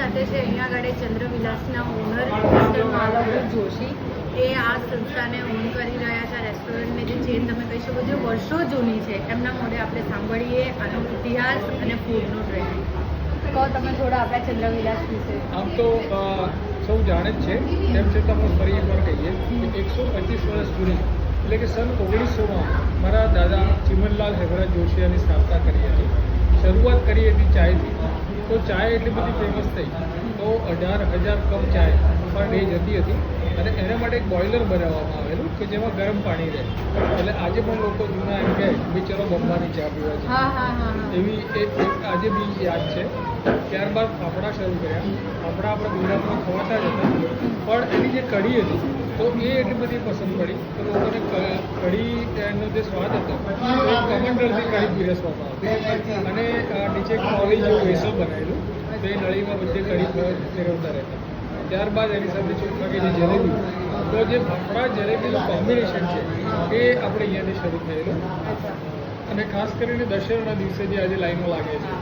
સાથે છે અહીંયા આગળ ચંદ્રવિલાસના ઓનર મિસ્ટર માલવભાઈ જોશી. એ આ સંસ્થાને ઓન કરી રહ્યા છે. રેસ્ટોરન્ટની જે ચેન તમે કહી શકો જે વર્ષો જૂની છે, એમના મોઢે આપણે સાંભળીએ આનો ઇતિહાસ અને ફૂડનો ટ્રેન્ડ. કહો તમે થોડા આપણા ચંદ્રવિલાસ વિશે. આમ તો સૌ જાણે જ છે, તેમ છતાં પણ ફરી એકવાર કહીએ કે 125 વર્ષ જૂની એટલે કે સન 1900માં મારા દાદા ચિમનલાલ હેગરા જોશિયાની સ્થાપના કરી હતી. શરૂઆત કરી હતી ચાયથી. તો ચાય એટલી બધી ફેમસ થઈ તો 18,000 કપ ચાય પર ડે જતી હતી અને એના માટે એક બોઇલર બનાવવામાં આવેલું કે જેમાં ગરમ પાણી રહે. એટલે આજે પણ લોકો જૂના એમ કહે બી ચલો બંબાની ચા પીવા છે, એવી એક આજે બી યાદ છે. ત્યારબાદ ફાફડા શરૂ કર્યા. ફાફડા આપણે ગુજરાતમાં ખવાતા જ હતા, પણ એની જે કઢી હતી તો એ એટલી બધી પસંદ પડી તો લોકોને કઢી એનો જે સ્વાદ હતો એ કમંડળથી કઢી પીરસવામાં આવતી અને નીચે કોલી જેવું વેસલ બનાવેલું તો એ નળીમાં બધે કઢી ફેરવતા રહેતા. ત્યારબાદ એની સાથે ચોખાની જલેબી, તો જે ફાફડા જલેબીનું કોમ્બિનેશન છે એ આપણે અહીંયાથી શરૂ થયેલું અને ખાસ કરીને દશેરાના દિવસે જે આજે લાઈનો લાગે છે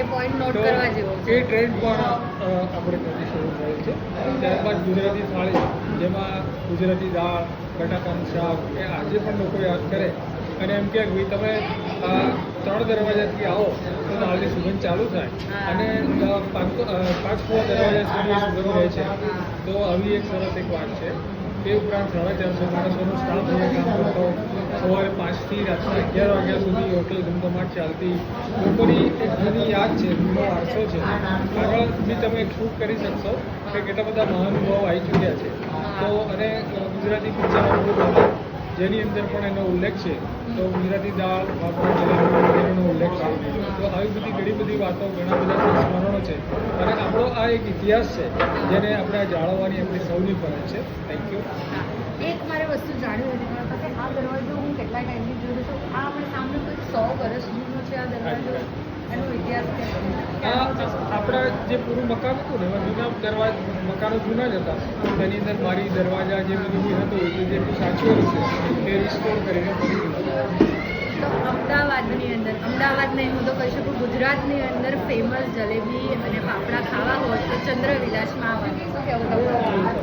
એ પોઈન્ટ નોટ કરવા જેવો એ ટ્રેન્ડ પણ આપણે ત્યાંથી શરૂ થયેલ છે. ત્યારબાદ ગુજરાતી થાળી, જેમાં ગુજરાતી દાળ, બટાકાનું શાક એ આજે પણ લોકો યાદ કરે અને એમ કે ભાઈ તમે 3 દરવાજાથી આવો તો દાળની સુગંધ ચાલુ થાય અને 5 દરવાજા સુધી સુગંધ રહે છે. તો આવી એક સરસ એક વાત છે. એ ઉપરાંત 450 માણસોનો સ્ટાફ અહીંયા કામ કરતો. સવારે 5થી રાત્રે 11 વાગ્યા સુધી હોટલ ધમધમાટ ચાલતી. લોકોની એક જૂની યાદ છે, જૂનો વારસો છે. આગળ બી તમે એક શૂટ કરી શકશો કે કેટલા બધા મહાનુભાવો આવી ચૂક્યા છે. તો અને ગુજરાતી પિક્ચરો બહુ જેની અંદર પણ એનો ઉલ્લેખ છે. તો ગુજરાતી દાળ, ફાફડા જલેબી વગેરેનો ઉલ્લેખ છે. તો આવી બધી ઘણી બધી વાતો, ઘણા બધા સંસ્મરણો છે અને આપણો આ એક ઇતિહાસ છે જેને આપણે જાળવવાની આપણી સૌની ફરજ છે. Thank you. એક મારે વસ્તુ જાણવી હતી મારા પાસે. આ દરવાજો હું કેટલા ટાઈમથી જોઉં છું. આ આપણે સામે કોઈ 100 વર્ષ જૂનો છે આ દરવાજો. એનો ઇતિહાસ આપણા જે પૂરું મકાન હતું ને એમાં જૂના મકાનો જૂના જ હતા. તેની અંદર બારી દરવાજા જે બધું બી હતું એ જેટલું સાચવેલું છે એ રિસ્ટોર કરીને ફરીથી. તો અમદાવાદની અંદર, અમદાવાદ નહીં હું તો કહી શકું ગુજરાતની અંદર ફેમસ જલેબી અને ફાફડા ખાવા હોય તો ચંદ્રવિલાસમાં આવવાનું. શું કહેવું તમારું?